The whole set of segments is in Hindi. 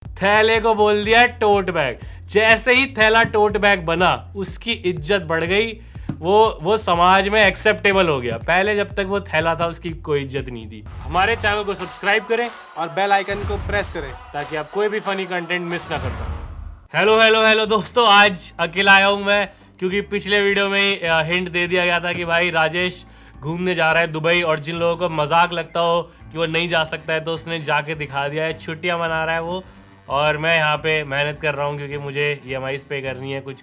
थैले को बोल दिया टोट बैग। जैसे ही थैला टोट बैग बना उसकी इज्जत बढ़ गई, वो समाज में एक्सेप्टेबल हो गया। पहले जब तक वो थैला था उसकी कोई इज्जत नहीं थी। हमारे चैनल को सब्सक्राइब करें और बेल आइकन को प्रेस करें ताकि आप कोई भी फनी कंटेंट मिस ना कर पाए। हेलो हेलो हेलो दोस्तों, आज अकेला आया हूँ मैं, क्योंकि पिछले वीडियो में हिंट दे दिया गया था कि भाई राजेश घूमने जा रहा है दुबई, और जिन लोगों को मजाक लगता हो कि वो नहीं जा सकता है तो उसने जाके दिखा दिया है, छुट्टियां मना रहा है वो। और मैं यहाँ पे मेहनत कर रहा हूँ क्योंकि मुझे EMIs पे करनी है कुछ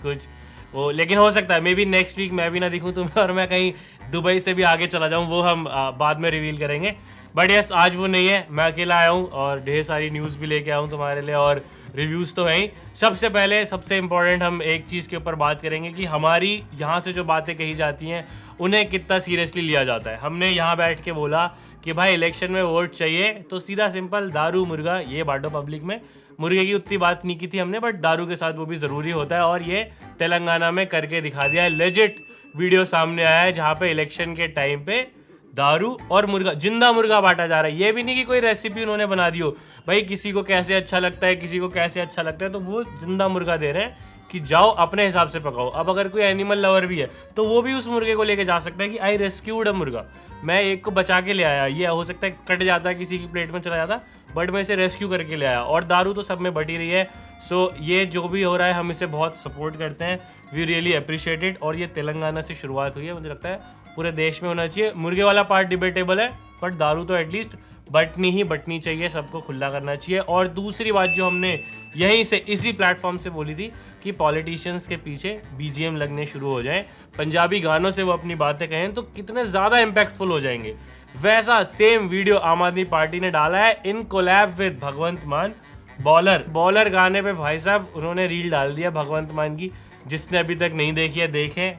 वो। लेकिन हो सकता है मे बी नेक्स्ट वीक मैं भी ना दिखूँ तुम्हें और मैं कहीं दुबई से भी आगे चला जाऊँ, वो हम बाद में रिवील करेंगे। बट यस, आज वो नहीं है, मैं अकेला आया हूँ और ढेर सारी न्यूज़ भी लेके आया हूँ तुम्हारे लिए, और रिव्यूज़ तो हैं ही। सबसे पहले सबसे इम्पोर्टेंट हम एक चीज़ के ऊपर बात करेंगे कि हमारी यहाँ से जो बातें कही जाती हैं उन्हें कितना सीरियसली लिया जाता है। हमने यहाँ बैठ के बोला कि भाई इलेक्शन में वोट चाहिए तो सीधा सिंपल दारू मुर्गा ये बांटो पब्लिक में। मुर्गे की उतनी बात नहीं की थी हमने, बट दारू के साथ वो भी ज़रूरी होता है, और ये तेलंगाना में करके दिखा दिया है। लेजिट वीडियो सामने आया है जहाँ पे इलेक्शन के टाइम पे दारू और मुर्गा, जिंदा मुर्गा बांटा जा रहा है। ये भी नहीं कि कोई रेसिपी उन्होंने बना दी हो, भाई किसी को कैसे अच्छा लगता है, किसी को कैसे अच्छा लगता है, तो वो जिंदा मुर्गा दे रहे हैं कि जाओ अपने हिसाब से पकाओ। अब अगर कोई एनिमल लवर भी है तो वो भी उस मुर्गे को लेके जा सकता है कि आई रेस्क्यूड अ मुर्गा, मैं एक को बचा के ले आया। ये हो सकता है कट जाता है, किसी की प्लेट में चला जाता, बट मैं इसे रेस्क्यू करके ले आया। और दारू तो सब में बटी रही है। सो ये जो भी हो रहा है हम इसे बहुत सपोर्ट करते हैं, वी रियली अप्रिशिएट इट। और ये तेलंगाना से शुरुआत हुई है, मुझे लगता है पूरे देश में होना चाहिए। मुर्गे वाला पार्ट डिबेटेबल है, बट दारू तो एटलीस्ट बटनी चाहिए, सबको खुला करना चाहिए। और दूसरी बात जो हमने यहीं से इसी प्लेटफॉर्म से बोली थी कि पॉलिटिशियंस के पीछे BGM लगने शुरू हो जाएं, पंजाबी गानों से वो अपनी बातें कहें तो कितने ज़्यादा इम्पैक्टफुल हो जाएंगे। वैसा सेम वीडियो आम आदमी पार्टी ने डाला है इन कोलैब विद भगवंत मान। बॉलर गाने पे भाई साहब उन्होंने रील डाल दिया भगवंत मान की। जिसने अभी तक नहीं देखी है देखें।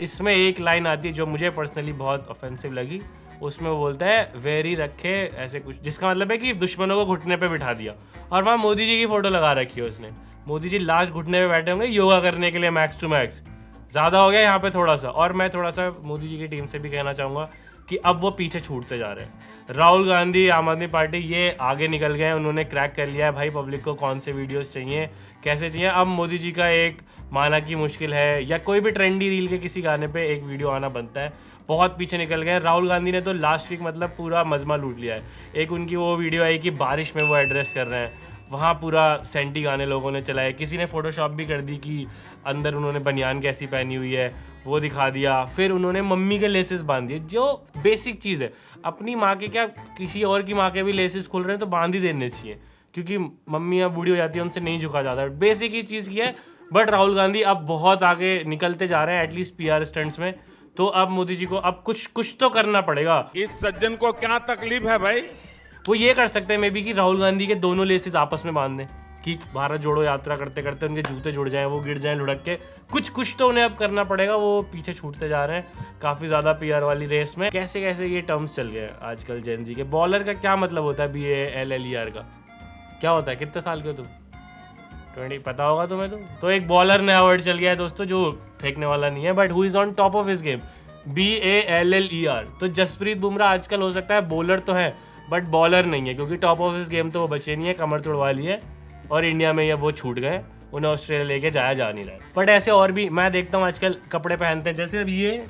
इसमें एक लाइन आती है जो मुझे पर्सनली बहुत ऑफेंसिव लगी। उसमें वो बोलता है वेरी रखे ऐसे कुछ, जिसका मतलब है कि दुश्मनों को घुटने पे बिठा दिया, और वहाँ मोदी जी की फोटो लगा रखी है उसने। मोदी जी लास्ट घुटने पे बैठे होंगे योगा करने के लिए, मैक्स टू मैक्स। ज़्यादा हो गया यहाँ पे थोड़ा सा। और मैं थोड़ा सा मोदी जी की टीम से भी कहना चाहूँगा कि अब वो पीछे छूटते जा रहे हैं। राहुल गांधी, आम आदमी पार्टी, ये आगे निकल गए हैं, उन्होंने क्रैक कर लिया है भाई पब्लिक को कौन से वीडियोस चाहिए, कैसे चाहिए। अब मोदी जी का एक माना की मुश्किल है, या कोई भी ट्रेंडी रील के किसी गाने पे एक वीडियो आना बनता है, बहुत पीछे निकल गए हैं। राहुल गांधी ने तो लास्ट वीक मतलब पूरा मजमा लूट लिया है। एक उनकी वो वीडियो आई कि बारिश में वो एड्रेस कर रहे हैं, वहाँ पूरा सेंटी गाने लोगों ने चलाए। किसी ने फोटोशॉप भी कर दी कि अंदर उन्होंने बनियान कैसी पहनी हुई है वो दिखा दिया। फिर उन्होंने मम्मी के लेसेस बांध दिए, जो बेसिक चीज़ है। अपनी माँ के क्या, किसी और की माँ के भी लेसेस खुल रहे हैं तो बांध ही देने चाहिए, क्योंकि मम्मी अब बूढ़ी हो जाती है, उनसे नहीं झुका जाता। बेसिक ही चीज़ की है। बट राहुल गांधी अब बहुत आगे निकलते जा रहे हैं, एटलीस्ट PR स्टंट्स में। तो अब मोदी जी को अब कुछ तो करना पड़ेगा। इस सज्जन को क्या तकलीफ है भाई? वो ये कर सकते हैं मे बी कि राहुल गांधी के दोनों लेसेस आपस में बांध दें, कि भारत जोड़ो यात्रा करते करते उनके जूते जुड़ जाएं, वो गिर जाएं लुढ़क के। कुछ तो उन्हें अब करना पड़ेगा। वो पीछे छूटते जा रहे हैं काफ़ी ज़्यादा PR वाली रेस में। कैसे कैसे ये टर्म्स चल गए आजकल जेन जी के। बॉलर का क्या मतलब होता है, BALLER का क्या होता है? कितने साल के हो तुम? 20 पता होगा तुम्हें। तो एक बॉलर नया वर्ड चल गया है दोस्तों, जो फेंकने वाला नहीं है, but who is on top of his game, BALLER। तो जसप्रीत बुमराह आजकल हो सकता है बॉलर तो है बट बॉलर नहीं है, क्योंकि टॉप ऑफ हिस गेम तो वो बचे नहीं है, कमर तोड़वा ली है, और इंडिया में ये वो छूट गए, उन्हें ऑस्ट्रेलिया लेके जाया जा नहीं रहा है। बट ऐसे और भी मैं देखता हूँ आजकल कपड़े पहनते हैं, जैसे अब ये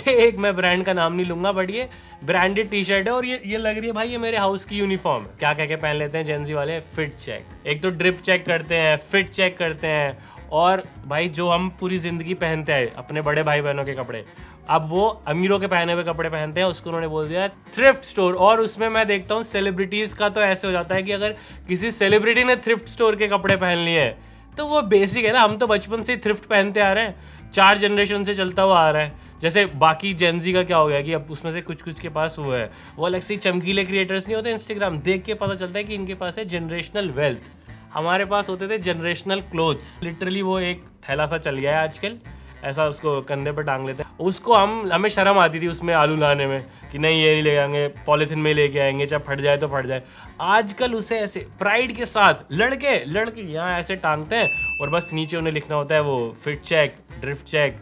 एक, मैं ब्रांड का नाम नहीं लूंगा, बट ये ब्रांडेड टी-शर्ट है, और ये लग रही है भाई ये मेरे हाउस की यूनिफॉर्म है। क्या कह के पहन लेते हैं जेनजी वाले? Fit check. एक तो ड्रिप चेक करते हैं, फिट चेक करते हैं, और भाई जो हम पूरी जिंदगी पहनते हैं अपने बड़े भाई बहनों के कपड़े, अब वो अमीरों के पहने हुए कपड़े पहनते हैं, उसको उन्होंने बोल दिया थ्रिफ्ट स्टोर। और उसमें मैं देखता हूँ सेलिब्रिटीज़ का तो ऐसे हो जाता है कि अगर किसी सेलिब्रिटी ने थ्रिफ्ट स्टोर के कपड़े पहन लिए हैं तो वो बेसिक है ना, हम तो बचपन से ही थ्रिफ्ट पहनते आ रहे हैं, 4 जनरेशन से चलता हुआ आ रहा है। जैसे बाकी जेनजी का क्या हो गया कि अब उसमें से कुछ के पास वो है, वो अलग से चमकीले क्रिएटर्स नहीं होते, इंस्टाग्राम देख के पता चलता है कि इनके पास है जनरेशनल वेल्थ। हमारे पास होते थे जनरेशनल क्लोथ्स। लिटरली वो एक थैला सा चल गया है आजकल। ऐसा उसको कंधे पर टांग लेते हैं। उसको हमें शर्म आती थी उसमें आलू लाने में कि नहीं ये नहीं ले आएंगे, पॉलीथिन में लेके आएंगे, चाहे फट जाए तो फट जाए। आजकल उसे ऐसे प्राइड के साथ लड़के यहाँ ऐसे टांगते हैं और बस नीचे उन्हें लिखना होता है वो fit check, drift check,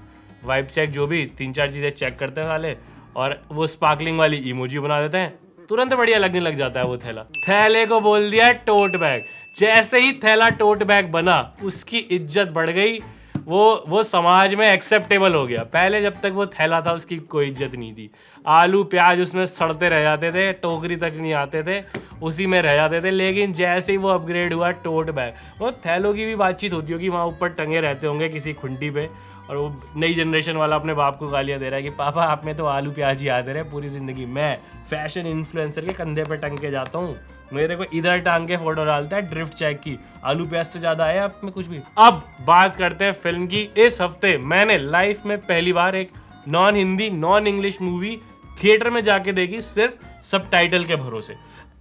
vibe check, जो भी 3-4 चीज़ें चेक करते हैं साले, और वो स्पार्कलिंग वाली इमोजी बना देते हैं। तुरंत बढ़िया लगने लग जाता है वो थैला। थैले को बोल दिया टोट बैग। जैसे ही थैला टोट बैग बना उसकी इज्जत बढ़ गई, वो समाज में एक्सेप्टेबल हो गया। पहले जब तक वो थैला था उसकी कोई इज्जत नहीं थी। आलू प्याज उसमें सड़ते रह जाते थे, टोकरी तक नहीं आते थे, उसी में रह जाते थे। लेकिन जैसे ही वो अपग्रेड हुआ टोट बैग, वो थैलों की भी बातचीत होती होगी, वहाँ ऊपर टंगे रहते होंगे किसी खुंटी पे, और वो नई जनरेशन वाला अपने बाप को गालियाँ दे रहा है कि पापा आप में तो आलू प्याज ही आते रहे पूरी ज़िंदगी, मैं फैशन इन्फ्लुएंसर के कंधे पे टंग के जाता हूँ, मेरे को इधर टांग के फोटो डालता है ड्रिफ्ट चेक की, आलू प्याज से ज़्यादा आया आप में कुछ भी। अब बात करते हैं फिल्म की। इस हफ्ते मैंने लाइफ में पहली बार एक non Hindi non English movie theatre में जाके देखी, सिर्फ सबटाइटल के भरोसे।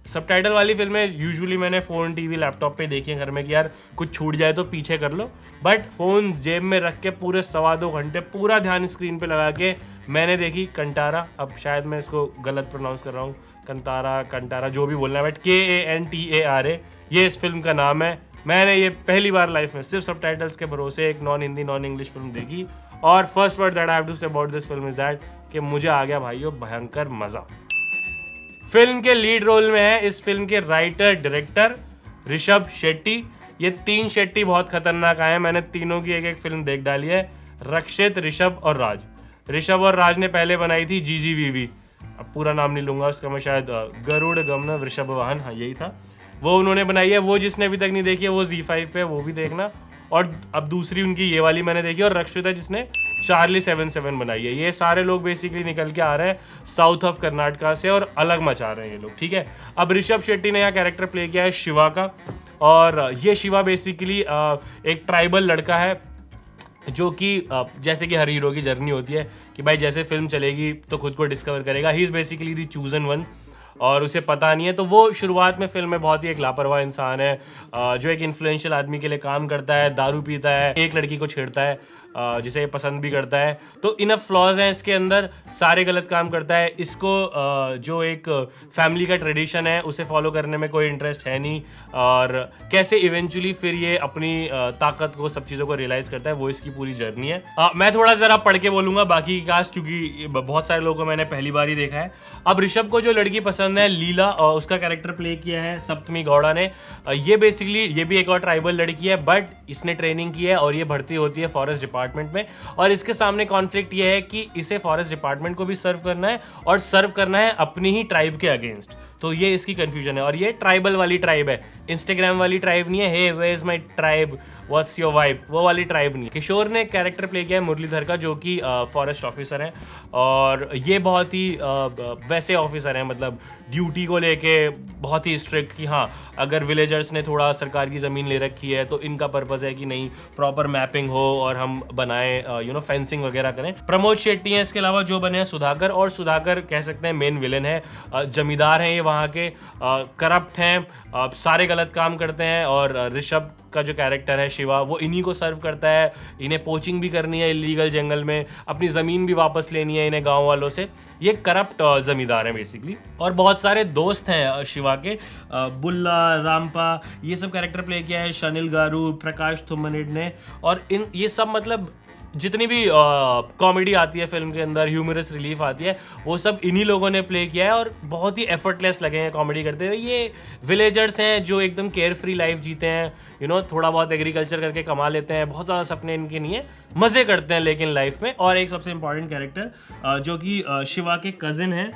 सबटाइटल वाली फिल्में यूजुअली मैंने फ़ोन, टीवी, लैपटॉप पे देखी है घर में कि यार कुछ छूट जाए तो पीछे कर लो, बट फ़ोन जेब में रख के पूरे 2.25 घंटे पूरा ध्यान स्क्रीन पे लगा के मैंने देखी कंटारा। अब शायद मैं इसको गलत प्रोनाउंस कर रहा हूँ, कंटारा जो भी बोलना है, बट KANTARA ये इस फिल्म का नाम है। मैंने ये पहली बार लाइफ में सिर्फ सबटाइटल्स के भरोसे एक non Hindi non English film देखी, और first word that I have to say about this film is that कि मुझे आ गया भाइयों भयंकर मज़ा। फिल्म के लीड रोल में है इस फिल्म के राइटर डायरेक्टर ऋषभ शेट्टी। ये 3 शेट्टी बहुत खतरनाक आए हैं, मैंने तीनों की एक फिल्म देख डाली है, रक्षित, ऋषभ और राज। ऋषभ और राज ने पहले बनाई थी GGVV, अब पूरा नाम नहीं लूंगा उसका मैं, शायद गरुड़ गमन वृषभ वाहन, हाँ यही था, वो उन्होंने बनाई है। वो जिसने अभी तक नहीं देखी है वो ZEE5 पे, वो भी देखना। और अब दूसरी उनकी ये वाली मैंने देखी, और रक्षित है जिसने चार्ली 77 बनाई है। ये सारे लोग बेसिकली निकल के आ रहे हैं साउथ ऑफ कर्नाटका से और अलग मचा रहे हैं ये लोग, ठीक है। अब ऋषभ शेट्टी ने यहाँ कैरेक्टर प्ले किया है शिवा का, और ये शिवा बेसिकली एक ट्राइबल लड़का है जो कि जैसे कि हर हीरो की जर्नी होती है कि भाई जैसे फिल्म चलेगी तो खुद को डिस्कवर करेगा। He is basically the chosen one, और उसे पता नहीं है। तो वो शुरुआत में फिल्म में बहुत ही एक लापरवाह इंसान है, जो एक इन्फ्लुएंशियल आदमी के लिए काम करता है, दारू पीता है, एक लड़की को छेड़ता है जिसे पसंद भी करता है। तो इनफ फ्लॉज हैं इसके अंदर, सारे गलत काम करता है। इसको जो एक फैमिली का ट्रेडिशन है उसे फॉलो करने में कोई इंटरेस्ट है नहीं, और कैसे इवेंचुअली फिर ये अपनी ताकत को, सब चीज़ों को रियलाइज़ करता है, वो इसकी पूरी जर्नी है। मैं थोड़ा ज़रा पढ़ के बोलूँगा बाकी की कास्ट, क्योंकि बहुत सारे लोगों को मैंने पहली बार ही देखा है। अब ऋषभ को जो लड़की पसंद है लीला, उसका कैरेक्टर प्ले किया है सप्तमी गौड़ा ने। ये बेसिकली ये भी एक और ट्राइबल लड़की है, बट इसने ट्रेनिंग की है और ये भर्ती होती है फॉरेस्ट डिपार्टमेंट में। और इसके सामने कॉन्फ्लिक्ट ये है कि इसे फॉरेस्ट डिपार्टमेंट को भी सर्व करना है, और सर्व करना है अपनी ही ट्राइब के अगेंस्ट। तो ये इसकी कंफ्यूजन है, और ये ट्राइबल वाली ट्राइब है, इंस्टाग्राम वाली ट्राइब नहीं है, hey where is my tribe, what's your vibe, वो वाली ट्राइब नहीं। किशोर ने कैरेक्टर प्ले किया है मुरलीधर का, जो कि फॉरेस्ट ऑफिसर हैं, और ये बहुत ही वैसे ऑफिसर हैं, मतलब ड्यूटी को लेके बहुत ही स्ट्रिक्ट कि हाँ अगर विलेजर्स ने थोड़ा सरकार की ज़मीन ले रखी है तो इनका पर्पस है कि नहीं प्रॉपर मैपिंग हो और हम बनाए फेंसिंग वगैरह करें। प्रमोद शेट्टी हैं इसके अलावा जो बने हैं सुधाकर, और सुधाकर कह सकते हैं मेन विलेन है। जमींदार हैं ये वहाँ के, करप्ट हैं, सारे गलत काम करते हैं, और ऋषभ का जो कैरेक्टर है शिवा वो इन्हीं को सर्व करता है। इन्हें पोचिंग भी करनी है इलीगल जंगल में, अपनी ज़मीन भी वापस लेनी है इन्हें गांव वालों से। ये करप्ट ज़मींदार हैं बेसिकली, और बहुत सारे दोस्त हैं शिवा के, बुल्ला, रामपा, ये सब कैरेक्टर प्ले किया है शनिल गारू, प्रकाश थुम्मनिड ने। और इन ये सब मतलब जितनी भी कॉमेडी आती है फिल्म के अंदर, ह्यूमरस रिलीफ आती है, वो सब इन्हीं लोगों ने प्ले किया है, और बहुत ही एफर्टलेस लगे हैं कॉमेडी करते हुए। ये विलेजर्स हैं जो एकदम केयर फ्री लाइफ जीते हैं, थोड़ा बहुत एग्रीकल्चर करके कमा लेते हैं, बहुत ज़्यादा सपने इनके नहीं है, मज़े करते हैं लेकिन लाइफ में। और एक सबसे इंपॉर्टेंट कैरेक्टर जो कि शिवा के कज़िन हैं,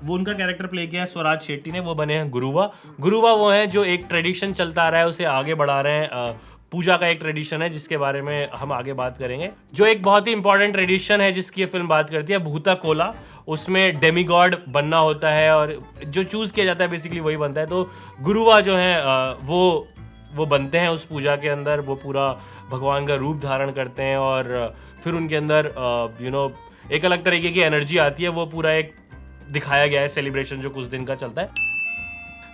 वो उनका कैरेक्टर प्ले किया है स्वराज शेट्टी ने, वो बने हैं गुरुवा। गुरुवा वो हैं जो एक ट्रेडिशन चलता आ रहा है उसे आगे बढ़ा रहे हैं। पूजा का एक ट्रेडिशन है जिसके बारे में हम आगे बात करेंगे, जो एक बहुत ही इंपॉर्टेंट ट्रेडिशन है जिसकी ये फिल्म बात करती है, भूता कोला। उसमें डेमीगॉड बनना होता है, और जो चूज़ किया जाता है बेसिकली वही बनता है। तो गुरुवा जो है वो बनते हैं उस पूजा के अंदर, वो पूरा भगवान का रूप धारण करते हैं, और फिर उनके अंदर एक अलग तरीके की एनर्जी आती है। वो पूरा एक दिखाया गया है सेलिब्रेशन जो कुछ दिन का चलता है।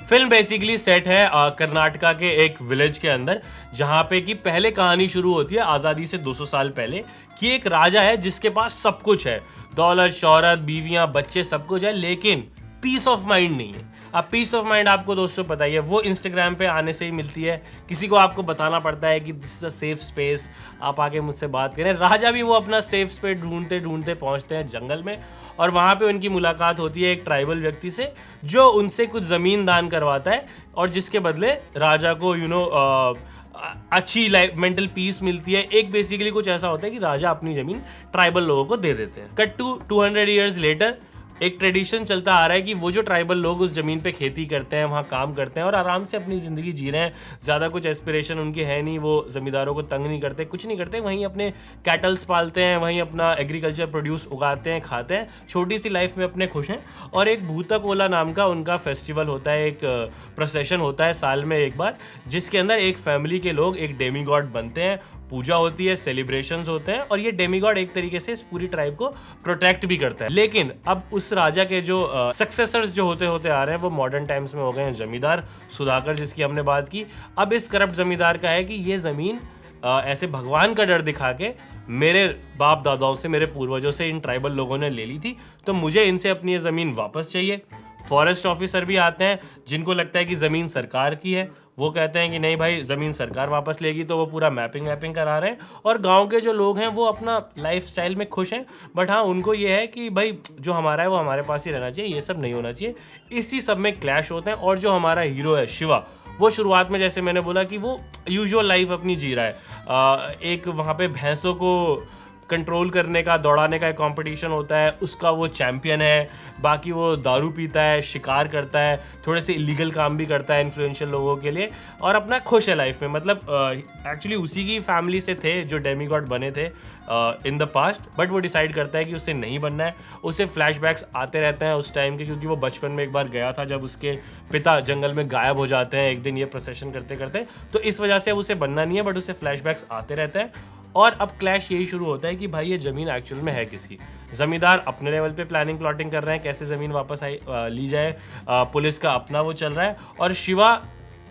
फिल्म बेसिकली सेट है कर्नाटका के एक विलेज के अंदर, जहां पे कि पहले कहानी शुरू होती है आज़ादी से 200 साल पहले कि एक राजा है जिसके पास सब कुछ है, दौलत, शौहरत, बीवियां, बच्चे, सब कुछ है, लेकिन पीस ऑफ माइंड नहीं है। अब पीस ऑफ माइंड आपको दोस्तों पता ही है, वो इंस्टाग्राम पे आने से ही मिलती है, किसी को आपको बताना पड़ता है कि this is a safe space, आप आके मुझसे बात करें। राजा भी वो अपना सेफ स्पेस ढूंढते ढूंढते पहुंचते हैं जंगल में, और वहाँ पे उनकी मुलाकात होती है एक ट्राइबल व्यक्ति से जो उनसे कुछ ज़मीन दान करवाता है, और जिसके बदले राजा को अच्छी लाइफ, मेंटल पीस मिलती है। एक बेसिकली कुछ ऐसा होता है कि राजा अपनी ज़मीन ट्राइबल लोगों को दे देते हैं। कट टू 200 ईयर्स लेटर, एक ट्रेडिशन चलता आ रहा है कि वो जो ट्राइबल लोग उस ज़मीन पे खेती करते हैं, वहाँ काम करते हैं और आराम से अपनी ज़िंदगी जी रहे हैं, ज़्यादा कुछ एस्पिरेशन उनकी है नहीं, वो ज़मींदारों को तंग नहीं करते, कुछ नहीं करते, वहीं अपने कैटल्स पालते हैं, वहीं अपना एग्रीकल्चर प्रोड्यूस उगाते हैं, खाते हैं, छोटी सी लाइफ में अपने खुश हैं। और एक भूतकोला नाम का उनका फेस्टिवल होता है, एक प्रोसेशन होता है साल में एक बार, जिसके अंदर एक फैमिली के लोग एक डेमीगॉड बनते हैं, पूजा होती है, सेलिब्रेशंस होते हैं, और ये डेमीगॉड एक तरीके से इस पूरी ट्राइब को प्रोटेक्ट भी करता है। लेकिन अब उस राजा के जो सक्सेसर्स जो होते आ रहे हैं वो मॉडर्न टाइम्स में हो गए हैं जमींदार, सुधाकर जिसकी हमने बात की। अब इस करप्ट जमींदार का है कि ये ज़मीन ऐसे भगवान का डर दिखा के मेरे बाप दादाओं से, मेरे पूर्वजों से इन ट्राइबल लोगों ने ले ली थी, तो मुझे इनसे अपनी ये ज़मीन वापस चाहिए। फॉरेस्ट ऑफिसर भी आते हैं जिनको लगता है कि ज़मीन सरकार की है, वो कहते हैं कि नहीं भाई, ज़मीन सरकार वापस लेगी, तो वो पूरा मैपिंग वैपिंग करा रहे हैं। और गांव के जो लोग हैं वो अपना लाइफस्टाइल में खुश हैं, बट हाँ उनको ये है कि भाई जो हमारा है वो हमारे पास ही रहना चाहिए, ये सब नहीं होना चाहिए। इसी सब में क्लैश होते हैं। और जो हमारा हीरो है शिवा, वो शुरुआत में जैसे मैंने बोला कि वो यूजुअल लाइफ अपनी जी रहा है, एक वहाँ पे भैंसों को कंट्रोल करने का, दौड़ाने का एक कंपटीशन होता है, उसका वो चैंपियन है। बाकी वो दारू पीता है, शिकार करता है, थोड़े से इलीगल काम भी करता है इन्फ्लुएंशियल लोगों के लिए, और अपना खुश है लाइफ में। मतलब एक्चुअली उसी की फैमिली से थे जो डेमीगॉड बने थे इन द पास्ट, बट वो डिसाइड करता है कि उसे नहीं बनना है। उसे फ्लैशबैक्स आते रहते हैं उस टाइम के, क्योंकि वो बचपन में एक बार गया था जब उसके पिता जंगल में गायब हो जाते हैं एक दिन ये प्रोसेशन करते करते, तो इस वजह से अब उसे बनना नहीं है, बट उसे फ्लैशबैक्स आते रहते हैं। और अब क्लैश यही शुरू होता है कि भाई ये ज़मीन एक्चुअल में है किसकी। ज़मींदार अपने लेवल पे प्लानिंग प्लॉटिंग कर रहे हैं कैसे ज़मीन वापस ली जाए, पुलिस का अपना वो चल रहा है, और शिवा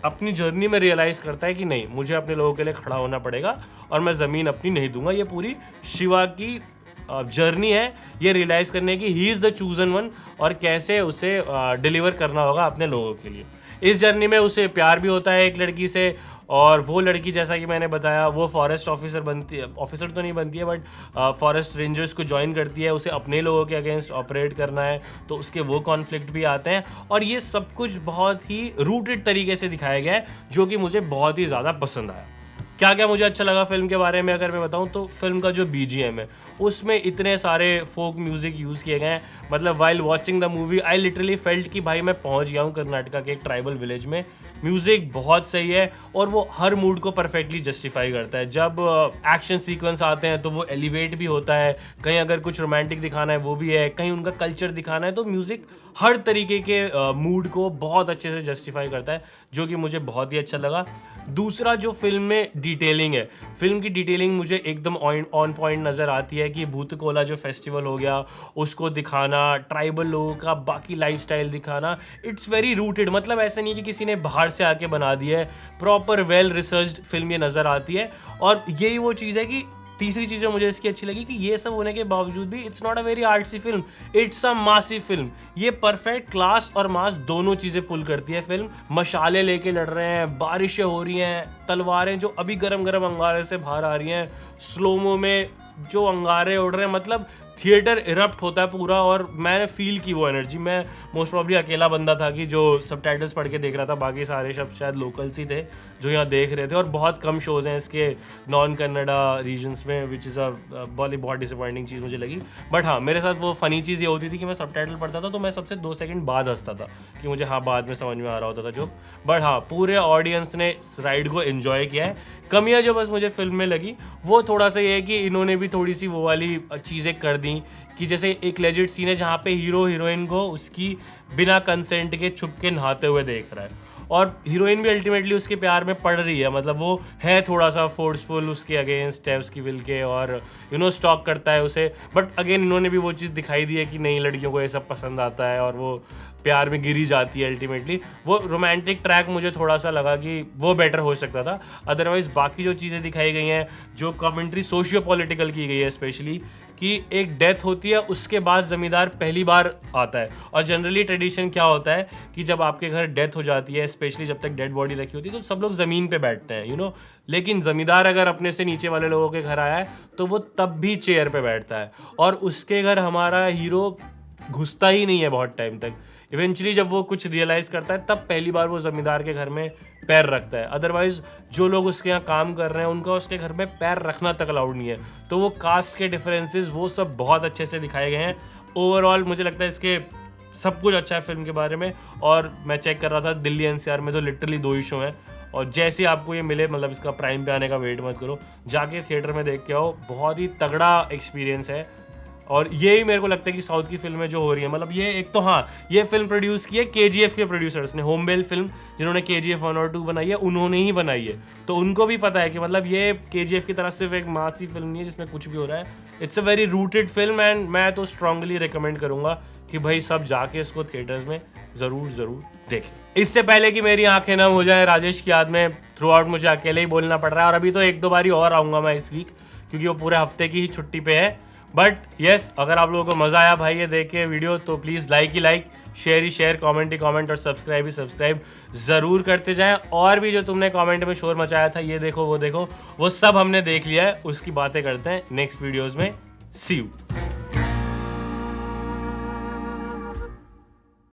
अपनी जर्नी में रियलाइज़ करता है कि नहीं, मुझे अपने लोगों के लिए खड़ा होना पड़ेगा और मैं ज़मीन अपनी नहीं दूंगा। ये पूरी शिवा की जर्नी है ये रियलाइज़ करने की, he is the chosen one, और कैसे उसे डिलीवर करना होगा अपने लोगों के लिए। इस जर्नी में उसे प्यार भी होता है एक लड़की से, और वो लड़की जैसा कि मैंने बताया वो फॉरेस्ट ऑफिसर बनती है, ऑफिसर तो नहीं बनती है बट फॉरेस्ट रेंजर्स को ज्वाइन करती है, उसे अपने लोगों के अगेंस्ट ऑपरेट करना है, तो उसके वो कॉन्फ्लिक्ट भी आते हैं। और ये सब कुछ बहुत ही रूटेड तरीके से दिखाया गया है, जो कि मुझे बहुत ही ज़्यादा पसंद आया। क्या क्या मुझे अच्छा लगा फिल्म के बारे में अगर मैं बताऊं, तो फिल्म का जो BGM है उसमें इतने सारे फोक म्यूज़िक यूज़ किए गए हैं। मतलब while watching the movie I literally felt कि भाई मैं पहुंच गया हूं कर्नाटका के एक ट्राइबल विलेज में। म्यूज़िक बहुत सही है और वो हर मूड को परफेक्टली जस्टिफाई करता है। जब एक्शन सीक्वेंस आते हैं तो वो एलिवेट भी होता है, कहीं अगर कुछ रोमांटिक दिखाना है वो भी है, कहीं उनका कल्चर दिखाना है, तो म्यूज़िक हर तरीके के मूड को बहुत अच्छे से जस्टिफाई करता है, जो कि मुझे बहुत ही अच्छा लगा। दूसरा जो फिल्म में डिटेलिंग है, फिल्म की डिटेलिंग मुझे एकदम ऑन पॉइंट नज़र आती है कि भूतकोला जो फेस्टिवल हो गया उसको दिखाना, ट्राइबल लोगों का बाकी लाइफस्टाइल दिखाना, इट्स वेरी रूटेड। मतलब ऐसा नहीं है कि किसी ने बाहर से आके बना दिया है, प्रॉपर वेल रिसर्च्ड फिल्म ये नज़र आती है। और यही वो चीज़ है कि तीसरी चीज़ जो मुझे इसकी अच्छी लगी कि ये सब होने के बावजूद भी it's not a very artsy film, it's a मासी फिल्म। ये परफेक्ट क्लास और मास दोनों चीज़ें पुल करती है फिल्म। मशाले लेके लड़ रहे हैं, बारिशें हो रही हैं, तलवारें जो अभी गरम गरम अंगारे से बाहर आ रही हैं, स्लोमो में जो अंगारे उड़ रहे हैं, मतलब थिएटर इरप्ट होता है पूरा। और मैंने फील की वो एनर्जी। मैं मोस्ट प्रॉब्ली अकेला बंदा था कि जो सबटाइटल्स पढ़ के देख रहा था, बाकी सारे शब्द शायद लोकल्स ही थे जो यहाँ देख रहे थे। और बहुत कम शोज़ हैं इसके नॉन कन्नड़ा रीजन्स में, विच इज़ अ बहुत डिसअपॉइंटिंग चीज़ मुझे लगी। बट हाँ, मेरे साथ वो फ़नी चीज़ ये होती थी कि मैं सबटाइटल पढ़ता था तो मैं सबसे 2 सेकंड बाद हंसता था कि मुझे हाँ बाद में समझ में आ रहा होता था जो। बट हाँ, पूरे ऑडियंस ने इस राइड को एंजॉय किया है। कमियाँ जो बस मुझे फिल्म में लगी वो थोड़ा सा ये है कि इन्होंने भी थोड़ी सी वो वाली चीज़ें कर दी कि जैसे एक लेजिट सीन है जहाँ पे हीरो हीरोइन को उसकी बिना कंसेंट के छुप के नहाते हुए देख रहा है, और हीरोइन भी अल्टीमेटली उसके प्यार में पड़ रही है, मतलब वो है थोड़ा सा फोर्सफुल उसके अगेंस्ट है, उसकी विल के, और स्टॉक करता है उसे, बट अगेन इन्होंने भी वो चीज़ दिखाई दी है कि नहीं, लड़कियों को ये सब पसंद आता है और वो प्यार में गिरी जाती है अल्टीमेटली। वो रोमांटिक ट्रैक मुझे थोड़ा सा लगा कि वो बेटर हो सकता था। अदरवाइज बाकी जो चीज़ें दिखाई गई हैं, जो कमेंट्री सोशियो पॉलिटिकल की गई है स्पेशली, कि एक डेथ होती है उसके बाद ज़मींदार पहली बार आता है, और जनरली ट्रेडिशन क्या होता है कि जब आपके घर डेथ हो जाती है, स्पेशली जब तक डेड बॉडी रखी होती है, तो सब लोग ज़मीन पे बैठते हैं लेकिन ज़मींदार अगर अपने से नीचे वाले लोगों के घर आया है तो वो तब भी चेयर पे बैठता है, और उसके घर हमारा हीरो घुसता ही नहीं है बहुत टाइम तक। इवेंचुअली जब वो कुछ रियलाइज़ करता है तब पहली बार वो ज़मींदार के घर में पैर रखता है। अदरवाइज़ जो लोग उसके यहाँ काम कर रहे हैं उनका उसके घर में पैर रखना तक अलाउड नहीं है। तो वो कास्ट के डिफरेंसेस वो सब बहुत अच्छे से दिखाए गए हैं। ओवरऑल मुझे लगता है इसके सब कुछ अच्छा है फिल्म के बारे में। और मैं चेक कर रहा था दिल्ली NCR में तो लिटरली 2 ही शो हैं, और जैसे आपको ये मिले, मतलब इसका प्राइम पे आने का वेट मत करो, जाके थिएटर में देख के आओ, बहुत ही तगड़ा एक्सपीरियंस है। और ये ही मेरे को लगता है कि साउथ की फिल्में जो हो रही है, मतलब ये एक तो हाँ, ये फिल्म प्रोड्यूस की है KGF के प्रोड्यूसर्स ने। होमबेल फिल्म जिन्होंने KGF 1 और 2 बनाई है, उन्होंने ही बनाई है, तो उनको भी पता है कि मतलब ये KGF की तरह सिर्फ एक मासी फिल्म नहीं है जिसमें कुछ भी हो रहा है। It's a very rooted film, and मैं तो स्ट्रांगली रिकमेंड करूंगा कि भाई सब जाके इसको थिएटर्स में ज़रूर देखें। इससे पहले कि मेरी आंखें नम हो जाए राजेश की याद में, थ्रू आउट मुझे अकेले ही बोलना पड़ रहा है, और अभी तो 1-2 बारी और आऊँगा मैं इस वीक, क्योंकि वो पूरे हफ्ते की ही छुट्टी पे है। बट यस, अगर आप लोगों को मज़ा आया भाई ये देख के वीडियो, तो please like he like, share he share, comment he comment, और सब्सक्राइब ही सब्सक्राइब ज़रूर करते जाएं। और भी जो तुमने कमेंट में शोर मचाया था, ये देखो वो देखो, वो सब हमने देख लिया है, उसकी बातें करते हैं नेक्स्ट वीडियोज़ में। सी यू।